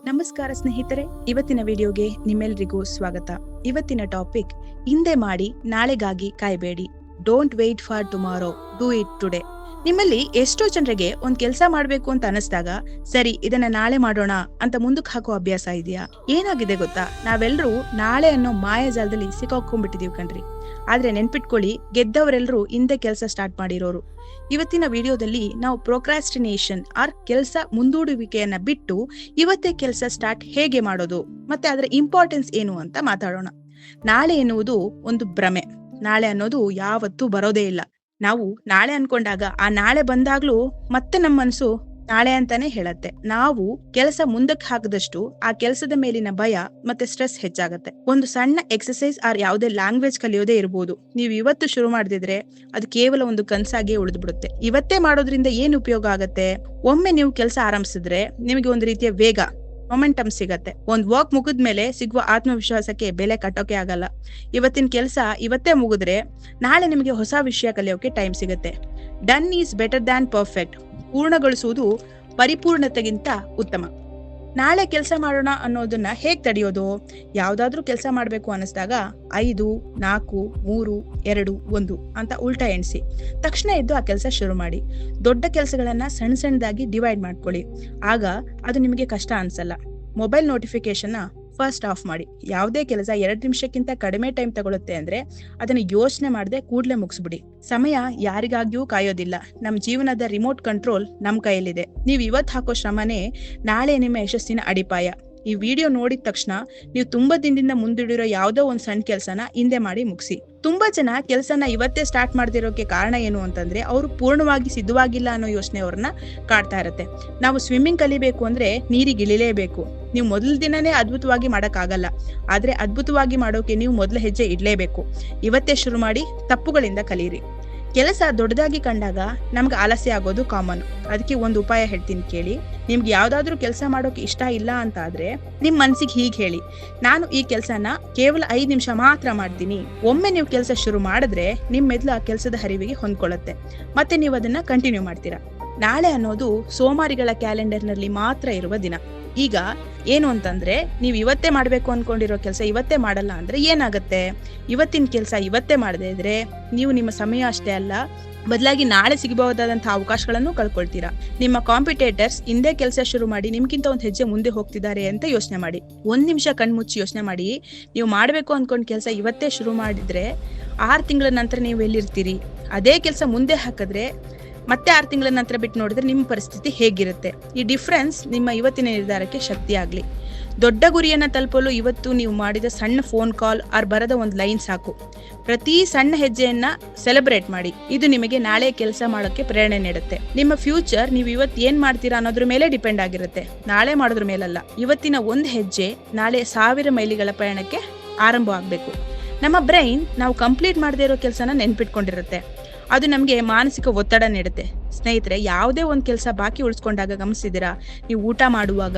ನಮಸ್ಕಾರ ಸ್ನೇಹಿತರೆ, ಇವತ್ತಿನ ವಿಡಿಯೋಗೆ ನಿಮ್ಮೆಲ್ಲರಿಗೂ ಸ್ವಾಗತ. ಇವತ್ತಿನ ಟಾಪಿಕ್, ಹಿಂದೆ ಮಾಡಿ ನಾಳೆಗಾಗಿ ಕಾಯಬೇಡಿ. Don't wait for tomorrow, do it today. ನಿಮ್ಮಲ್ಲಿ ಎಷ್ಟೋ ಜನರಿಗೆ ಒಂದ್ ಕೆಲಸ ಮಾಡ್ಬೇಕು ಅಂತ ಅನಿಸ್ದಾಗ ಸರಿ ಇದನ್ನ ನಾಳೆ ಮಾಡೋಣ ಅಂತ ಮುಂದಕ್ಕೆ ಹಾಕೋ ಅಭ್ಯಾಸ ಇದೆಯಾ? ಏನಾಗಿದೆ ಗೊತ್ತಾ, ನಾವೆಲ್ಲರೂ ನಾಳೆ ಅನ್ನೋ ಮಾಯಾಜಾಲದಲ್ಲಿ ಸಿಕ್ಕಾಕೊಂಡ್ಬಿಟ್ಟಿದೀವಿ ಕಣ್ರಿ. ಆದ್ರೆ ನೆನ್ಪಿಟ್ಕೊಳ್ಳಿ, ಗೆದ್ದವರೆಲ್ಲರೂ ಹಿಂದೆ ಕೆಲಸ ಸ್ಟಾರ್ಟ್ ಮಾಡಿರೋರು. ಇವತ್ತಿನ ವಿಡಿಯೋದಲ್ಲಿ ನಾವು ಪ್ರೊಕ್ರಾಸ್ಟಿನೇಷನ್ ಆರ್ ಕೆಲಸ ಮುಂದೂಡುವಿಕೆಯನ್ನ ಬಿಟ್ಟು ಇವತ್ತೇ ಕೆಲಸ ಸ್ಟಾರ್ಟ್ ಹೇಗೆ ಮಾಡೋದು ಮತ್ತೆ ಅದರ ಇಂಪಾರ್ಟೆನ್ಸ್ ಏನು ಅಂತ ಮಾತಾಡೋಣ. ನಾಳೆ ಎನ್ನುವುದು ಒಂದು ಭ್ರಮೆ. ನಾಳೆ ಅನ್ನೋದು ಯಾವತ್ತೂ ಬರೋದೇ ಇಲ್ಲ. ನಾವು ನಾಳೆ ಅನ್ಕೊಂಡಾಗ ಆ ನಾಳೆ ಬಂದಾಗ್ಲೂ ಮತ್ತೆ ನಮ್ಮ ಮನಸ್ಸು ನಾಳೆ ಅಂತಾನೆ ಹೇಳತ್ತೆ. ನಾವು ಕೆಲಸ ಮುಂದಕ್ಕೆ ಹಾಕದಷ್ಟು ಆ ಕೆಲಸದ ಮೇಲಿನ ಭಯ ಮತ್ತೆ ಸ್ಟ್ರೆಸ್ ಹೆಚ್ಚಾಗತ್ತೆ. ಒಂದು ಸಣ್ಣ ಎಕ್ಸರ್ಸೈಸ್ ಆರ್ ಯಾವುದೇ ಲ್ಯಾಂಗ್ವೇಜ್ ಕಲಿಯೋದೇ ಇರ್ಬೋದು. ನೀವು ಇವತ್ತು ಶುರು ಮಾಡದಿದ್ರೆ ಅದು ಕೇವಲ ಒಂದು ಕನ್ಸಾಗಿಯೇ ಉಳಿದು ಬಿಡುತ್ತೆ. ಇವತ್ತೇ ಮಾಡೋದ್ರಿಂದ ಏನ್ ಉಪಯೋಗ ಆಗತ್ತೆ? ಒಮ್ಮೆ ನೀವು ಕೆಲಸ ಆರಂಭಿಸಿದ್ರೆ ನಿಮಗೆ ಒಂದು ರೀತಿಯ ವೇಗ, ಮೊಮೆಂಟಮ್ ಸಿಗತ್ತೆ. ಒಂದ್ ವಾಕ್ ಮುಗಿದ್ಮೇಲೆ ಸಿಗುವ ಆತ್ಮವಿಶ್ವಾಸಕ್ಕೆ ಬೆಲೆ ಕಟ್ಟೋಕೆ ಆಗಲ್ಲ. ಇವತ್ತಿನ ಕೆಲಸ ಇವತ್ತೇ ಮುಗಿದ್ರೆ ನಾಳೆ ನಿಮಗೆ ಹೊಸ ವಿಷಯ ಕಲಿಯೋಕೆ ಟೈಮ್ ಸಿಗತ್ತೆ. Done is better than perfect. ಪೂರ್ಣಗೊಳಿಸುವುದು ಪರಿಪೂರ್ಣತೆಗಿಂತ ಉತ್ತಮ. ನಾಳೆ ಕೆಲಸ ಮಾಡೋಣ ಅನ್ನೋದನ್ನ ಹೇಗ್ ತಡೆಯೋದು? ಯಾವ್ದಾದ್ರೂ ಕೆಲಸ ಮಾಡ್ಬೇಕು ಅನಿಸ್ದಾಗ 5, 4, 3, 2, 1 ಅಂತ ಉಲ್ಟಾ ಎಣಿಸಿ ತಕ್ಷಣ ಎದ್ದು ಆ ಕೆಲಸ ಶುರು ಮಾಡಿ. ದೊಡ್ಡ ಕೆಲಸಗಳನ್ನ ಸಣ್ಣ ಸಣ್ಣದಾಗಿ ಡಿವೈಡ್ ಮಾಡ್ಕೊಳ್ಳಿ. ಆಗ ಅದು ನಿಮಗೆ ಕಷ್ಟ ಅನ್ಸಲ್ಲ. ಮೊಬೈಲ್ ನೋಟಿಫಿಕೇಶನ್ ಫಸ್ಟ್ ಆಫ್ ಮಾಡಿ. ಯಾವುದೇ ಕೆಲಸ 2 ನಿಮಿಷಕ್ಕಿಂತ ಕಡಿಮೆ ಟೈಮ್ ತಗೊಳುತ್ತೆ ಅಂದ್ರೆ ಅದನ್ನ ಯೋಚನೆ ಮಾಡದೆ ಕೂಡ್ಲೆ ಮುಗಿಸ್ಬಿಡಿ. ಸಮಯ ಯಾರಿಗಾಗಿಯೂ ಕಾಯೋದಿಲ್ಲ. ನಮ್ ಜೀವನದ ರಿಮೋಟ್ ಕಂಟ್ರೋಲ್ ನಮ್ ಕೈಯಲ್ಲಿದೆ. ನೀವ್ ಇವತ್ ಹಾಕೋ ಶ್ರಮನೇ ನಾಳೆ ನಿಮ್ಮ ಯಶಸ್ಸಿನ ಅಡಿಪಾಯ. ಈ ವಿಡಿಯೋ ನೋಡಿದ ತಕ್ಷಣ ನೀವು ತುಂಬಾ ದಿನದಿಂದ ಮುಂದಿಡಿರೋ ಯಾವ್ದೋ ಒಂದ್ ಸಣ್ಣ ಕೆಲ್ಸನ ಹಿಂದೆ ಮಾಡಿ ಮುಗಿಸಿ. ತುಂಬಾ ಜನ ಕೆಲ್ಸನ ಇವತ್ತೇ ಸ್ಟಾರ್ಟ್ ಮಾಡ್ದಿರೋಕೆ ಕಾರಣ ಏನು ಅಂತಂದ್ರೆ ಅವರು ಪೂರ್ಣವಾಗಿ ಸಿದ್ಧವಾಗಿಲ್ಲ ಅನ್ನೋ ಯೋಚನೆ ಅವ್ರನ್ನ ಕಾಡ್ತಾ ಇರತ್ತೆ. ನಾವು ಸ್ವಿಮ್ಮಿಂಗ್ ಕಲಿಬೇಕು ಅಂದ್ರೆ ನೀರಿಗೆ ಇಳಿಲೇಬೇಕು. ನೀವು ಮೊದಲ ದಿನನೇ ಅದ್ಭುತವಾಗಿ ಮಾಡಕ್ ಆಗಲ್ಲ. ಆದ್ರೆ ಅದ್ಭುತವಾಗಿ ಮಾಡೋಕೆ ನೀವು ಮೊದಲ ಹೆಜ್ಜೆ ಇಡ್ಲೇಬೇಕು. ಇವತ್ತೇ ಶುರು ಮಾಡಿ, ತಪ್ಪುಗಳಿಂದ ಕಲೀರಿ. ಕೆಲಸ ದೊಡ್ಡದಾಗಿ ಕಂಡಾಗ ನಮ್ಗೆ ಆಲಸ್ಯ ಆಗೋದು ಕಾಮನ್. ಅದಕ್ಕೆ ಒಂದು ಉಪಾಯ ಹೇಳ್ತೀನಿ ಕೇಳಿ. ನಿಮ್ಗೆ ಯಾವ್ದಾದ್ರು ಕೆಲಸ ಮಾಡೋಕೆ ಇಷ್ಟ ಇಲ್ಲ ಅಂತ ಆದ್ರೆ ನಿಮ್ ಮನ್ಸಿಗೆ ಹೀಗೆ ಹೇಳಿ, ನಾನು ಈ ಕೆಲಸನ ಕೇವಲ 5 ನಿಮಿಷ ಮಾತ್ರ ಮಾಡ್ತೀನಿ. ಒಮ್ಮೆ ನೀವು ಕೆಲಸ ಶುರು ಮಾಡಿದ್ರೆ ನಿಮ್ ಮೆದ್ಲು ಆ ಕೆಲಸದ ಹರಿವಿಗೆ ಹೊಂದ್ಕೊಳ್ಳುತ್ತೆ. ಮತ್ತೆ ನೀವು ಅದನ್ನ ಕಂಟಿನ್ಯೂ ಮಾಡ್ತೀರಾ. ನಾಳೆ ಅನ್ನೋದು ಸೋಮಾರಿಗಳ ಕ್ಯಾಲೆಂಡರ್ನಲ್ಲಿ ಮಾತ್ರ ಇರುವ ದಿನ. ಈಗ ಏನು ಅಂತಂದ್ರೆ, ನೀವು ಇವತ್ತೇ ಮಾಡ್ಬೇಕು ಅನ್ಕೊಂಡಿರೋ ಕೆಲಸ ಇವತ್ತೇ ಮಾಡಲ್ಲ ಅಂದ್ರೆ ಏನಾಗತ್ತೆ? ಇವತ್ತಿನ ಕೆಲಸ ಇವತ್ತೇ ಮಾಡದೇ ಇದ್ರೆ ನೀವು ನಿಮ್ಮ ಸಮಯ ಅಷ್ಟೇ ಅಲ್ಲ, ಬದಲಾಗಿ ನಾಳೆ ಸಿಗಬಹುದಾದಂತಹ ಅವಕಾಶಗಳನ್ನು ಕಳ್ಕೊಳ್ತೀರಾ. ನಿಮ್ಮ ಕಾಂಪಿಟೇಟರ್ಸ್ ಹಿಂದೆ ಕೆಲಸ ಶುರು ಮಾಡಿ ನಿಮ್ಗಿಂತ ಒಂದು ಹೆಜ್ಜೆ ಮುಂದೆ ಹೋಗ್ತಿದ್ದಾರೆ ಅಂತ ಯೋಚನೆ ಮಾಡಿ. 1 ನಿಮಿಷ ಕಣ್ಮುಚ್ಚಿ ಯೋಚನೆ ಮಾಡಿ. ನೀವು ಮಾಡ್ಬೇಕು ಅನ್ಕೊಂಡ್ ಕೆಲಸ ಇವತ್ತೇ ಶುರು ಮಾಡಿದ್ರೆ 6 ತಿಂಗಳ ನಂತರ ನೀವು ಎಲ್ಲಿರ್ತೀರಿ? ಅದೇ ಕೆಲಸ ಮುಂದೆ ಹಾಕಿದ್ರೆ ಮತ್ತೆ 6 ತಿಂಗಳ ನಂತರ ಬಿಟ್ಟು ನೋಡಿದ್ರೆ ನಿಮ್ಮ ಪರಿಸ್ಥಿತಿ ಹೇಗಿರುತ್ತೆ? ಈ ಡಿಫ್ರೆನ್ಸ್ ನಿಮ್ಮ ಇವತ್ತಿನ ನಿರ್ಧಾರಕ್ಕೆ ಶಕ್ತಿ ಆಗ್ಲಿ. ದೊಡ್ಡ ಗುರಿಯನ್ನ ತಲುಪಲು ಇವತ್ತು ನೀವು ಮಾಡಿದ ಸಣ್ಣ ಫೋನ್ ಕಾಲ್ ಆರ್ ಬರದ ಒಂದು ಲೈನ್ ಸಾಕು. ಪ್ರತಿ ಸಣ್ಣ ಹೆಜ್ಜೆಯನ್ನ ಸೆಲೆಬ್ರೇಟ್ ಮಾಡಿ. ಇದು ನಿಮಗೆ ನಾಳೆ ಕೆಲಸ ಮಾಡೋಕೆ ಪ್ರೇರಣೆ ನೀಡುತ್ತೆ. ನಿಮ್ಮ ಫ್ಯೂಚರ್ ನೀವು ಇವತ್ತು ಏನ್ ಮಾಡ್ತೀರಾ ಅನ್ನೋದ್ರ ಮೇಲೆ ಡಿಪೆಂಡ್ ಆಗಿರುತ್ತೆ, ನಾಳೆ ಮಾಡೋದ್ರ ಮೇಲಲ್ಲ. ಇವತ್ತಿನ ಒಂದು ಹೆಜ್ಜೆ ನಾಳೆ 1000 ಮೈಲಿಗಳ ಪ್ರಯಾಣಕ್ಕೆ ಆರಂಭ ಆಗ್ಬೇಕು. ನಮ್ಮ ಬ್ರೈನ್ ನಾವು ಕಂಪ್ಲೀಟ್ ಮಾಡದೇ ಇರೋ ಕೆಲಸನ ನೆನ್ಪಿಟ್ಕೊಂಡಿರುತ್ತೆ. ಅದು ನಮಗೆ ಮಾನಸಿಕ ಒತ್ತಡ ನೀಡುತ್ತೆ. ಸ್ನೇಹಿತರೆ, ಯಾವುದೇ ಒಂದು ಕೆಲಸ ಬಾಕಿ ಉಳಿಸ್ಕೊಂಡಾಗ ಗಮನಿಸಿದಿರಾ? ನೀವು ಊಟ ಮಾಡುವಾಗ,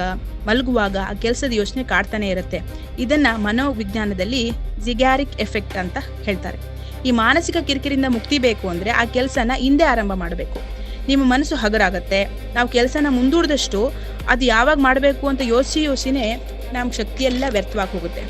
ಮಲಗುವಾಗ ಆ ಕೆಲಸದ ಯೋಚನೆ ಕಾಡ್ತಾನೆ ಇರುತ್ತೆ. ಇದನ್ನ ಮನೋವಿಜ್ಞಾನದಲ್ಲಿ ಜಿಗ್ಯಾರಿಕ್ ಎಫೆಕ್ಟ್ ಅಂತ ಹೇಳ್ತಾರೆ. ಈ ಮಾನಸಿಕ ಕಿರಿಕಿರಿಂದ ಮುಕ್ತಿ ಬೇಕು ಅಂದ್ರೆ ಆ ಕೆಲಸನ ಹಿಂದೆ ಆರಂಭ ಮಾಡಬೇಕು. ನಿಮ್ಮ ಮನಸ್ಸು ಹಗರಾಗತ್ತೆ. ನಾವು ಕೆಲಸನ ಮುಂದೂಡಿದಷ್ಟು ಅದು ಯಾವಾಗ ಮಾಡಬೇಕು ಅಂತ ಯೋಚಿನೇ ನಮ್ಮ ಶಕ್ತಿಯೆಲ್ಲ ವ್ಯರ್ಥವಾಗಿ ಹೋಗುತ್ತೆ.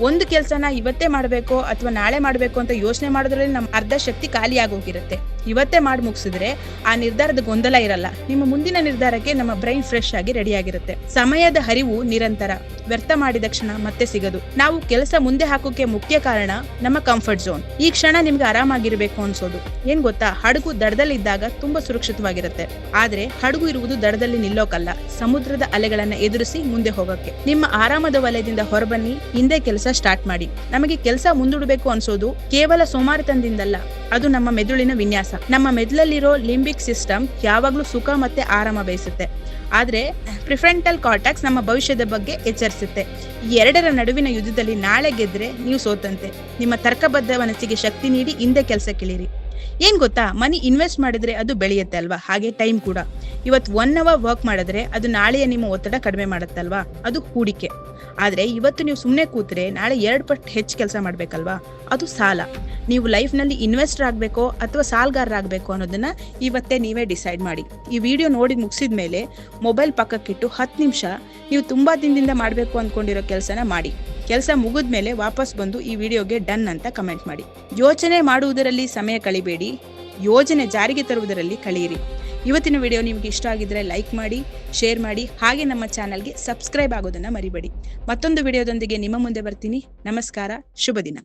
ಒಂದು ಕೆಲಸನ ಇವತ್ತೇ ಮಾಡಬೇಕು ಅಥವಾ ನಾಳೆ ಮಾಡಬೇಕು ಅಂತ ಯೋಚನೆ ಮಾಡೋದ್ರಲ್ಲಿ ನಮ್ಮ ಅರ್ಧ ಶಕ್ತಿ ಖಾಲಿಯಾಗಿ ಹೋಗಿರುತ್ತೆ. ಇವತ್ತೇ ಮಾಡಿ ಮುಗಿಸಿದ್ರೆ ಆ ನಿರ್ಧಾರದ ಗೊಂದಲ ಇರಲ್ಲ. ನಿಮ್ಮ ಮುಂದಿನ ನಿರ್ಧಾರಕ್ಕೆ ನಮ್ಮ ಬ್ರೈನ್ ಫ್ರೆಶ್ ಆಗಿ ರೆಡಿ ಆಗಿರುತ್ತೆ. ಸಮಯದ ಹರಿವು ನಿರಂತರ, ವ್ಯರ್ಥ ಮಾಡಿದ ಕ್ಷಣ ಮತ್ತೆ ಸಿಗದು. ನಾವು ಕೆಲಸ ಮುಂದೆ ಹಾಕೋಕೆ ಮುಖ್ಯ ಕಾರಣ ನಮ್ಮ ಕಂಫರ್ಟ್ ಝೋನ್. ಈ ಕ್ಷಣ ನಿಮ್ಗೆ ಆರಾಮಾಗಿರ್ಬೇಕು ಅನ್ಸೋದು. ಏನ್ ಗೊತ್ತಾ, ಹಡಗು ದಡದಲ್ಲಿ ಇದ್ದಾಗ ತುಂಬಾ ಸುರಕ್ಷಿತವಾಗಿರುತ್ತೆ. ಆದ್ರೆ ಹಡಗು ಇರುವುದು ದಡದಲ್ಲಿ ನಿಲ್ಲೋಕಲ್ಲ, ಸಮುದ್ರದ ಅಲೆಗಳನ್ನ ಎದುರಿಸಿ ಮುಂದೆ ಹೋಗಕ್ಕೆ. ನಿಮ್ಮ ಆರಾಮದ ವಲಯದಿಂದ ಹೊರಬನ್ನಿ, ಹಿಂದೆ ಕೆಲಸ ಸ್ಟಾರ್ಟ್ ಮಾಡಿ. ನಮಗೆ ಕೆಲಸ ಮುಂದೂಡಬೇಕು ಅನ್ಸೋದು ಕೇವಲ ಸೋಮಾರಿತನದಿಂದಲ್ಲ, ಅದು ನಮ್ಮ ಮೆದುಳಿನ ವಿನ್ಯಾಸ. ನಮ್ಮ ಮೆದುಳಲ್ಲಿರೋ ಲಿಂಬಿಕ್ ಸಿಸ್ಟಮ್ ಯಾವಾಗ್ಲೂ ಸುಖ ಮತ್ತೆ ಆರಾಮ ಬಯಸುತ್ತೆ. ಆದ್ರೆ ಪ್ರಿಫ್ರಂಟಲ್ ಕಾರ್ಟೆಕ್ಸ್ ನಮ್ಮ ಭವಿಷ್ಯದ ಬಗ್ಗೆ ಎಚ್ಚರಿಸುತ್ತೆ. ಈ ಎರಡರ ನಡುವಿನ ಯುದ್ಧದಲ್ಲಿ ನಾಳೆ ಗೆದ್ರೆ ನೀವು ಸೋತಂತೆ. ನಿಮ್ಮ ತರ್ಕಬದ್ಧ ಮನಸ್ಸಿಗೆ ಶಕ್ತಿ ನೀಡಿ ಹಿಂದೆ ಕೆಲಸಕ್ಕಿಳಿರಿ. ಏನ್ ಗೊತ್ತಾ, ಮನಿ ಇನ್ವೆಸ್ಟ್ ಮಾಡಿದ್ರೆ ಅದು ಬೆಳೆಯುತ್ತೆ ಅಲ್ವಾ, ಹಾಗೆ ಟೈಮ್ ಕೂಡ. ಇವತ್ತು 1 ಅವರ್ ವರ್ಕ್ ಮಾಡಿದ್ರೆ ಅದು ನಾಳೆಯ ನಿಮ್ಮ ಒತ್ತಡ ಕಡಿಮೆ ಮಾಡುತ್ತಲ್ವಾ, ಅದು ಹೂಡಿಕೆ. ಆದ್ರೆ ಇವತ್ತು ನೀವು ಸುಮ್ಮನೆ ಕೂತ್ರೆ ನಾಳೆ 2 ಪಟ್ಟು ಹೆಚ್ಚು ಕೆಲಸ ಮಾಡ್ಬೇಕಲ್ವಾ, ಅದು ಸಾಲ. ನೀವು ಲೈಫ್ ನಲ್ಲಿ ಇನ್ವೆಸ್ಟರ್ ಆಗ್ಬೇಕೋ ಅಥವಾ ಸಾಲಗಾರರಾಗಬೇಕು ಅನ್ನೋದನ್ನ ಇವತ್ತೇ ನೀವೇ ಡಿಸೈಡ್ ಮಾಡಿ. ಈ ವಿಡಿಯೋ ನೋಡಿ ಮುಗಿಸಿದ ಮೇಲೆ ಮೊಬೈಲ್ ಪಕ್ಕಕ್ಕಿಟ್ಟು 10 ನಿಮಿಷ ನೀವು ತುಂಬಾ ದಿನದಿಂದ ಮಾಡಬೇಕು ಅಂದ್ಕೊಂಡಿರೋ ಕೆಲಸನ ಮಾಡಿ. ಕೆಲಸ ಮುಗಿದ್ಮೇಲೆ ವಾಪಸ್ ಬಂದು ಈ ವಿಡಿಯೋಗೆ ಡನ್ ಅಂತ ಕಮೆಂಟ್ ಮಾಡಿ. ಯೋಚನೆ ಮಾಡುವುದರಲ್ಲಿ ಸಮಯ ಕಳಿಬೇಡಿ, ಯೋಜನೆ ಜಾರಿಗೆ ತರುವುದರಲ್ಲಿ ಕಳೆಯಿರಿ. ಇವತ್ತಿನ ವಿಡಿಯೋ ನಿಮ್ಗೆ ಇಷ್ಟ ಆಗಿದ್ರೆ ಲೈಕ್ ಮಾಡಿ, ಶೇರ್ ಮಾಡಿ, ಹಾಗೆ ನಮ್ಮ ಚಾನಲ್ಗೆ ಸಬ್ಸ್ಕ್ರೈಬ್ ಆಗೋದನ್ನ ಮರಿಬೇಡಿ. ಮತ್ತೊಂದು ವಿಡಿಯೋದೊಂದಿಗೆ ನಿಮ್ಮ ಮುಂದೆ ಬರ್ತೀನಿ. ನಮಸ್ಕಾರ, ಶುಭ ದಿನ.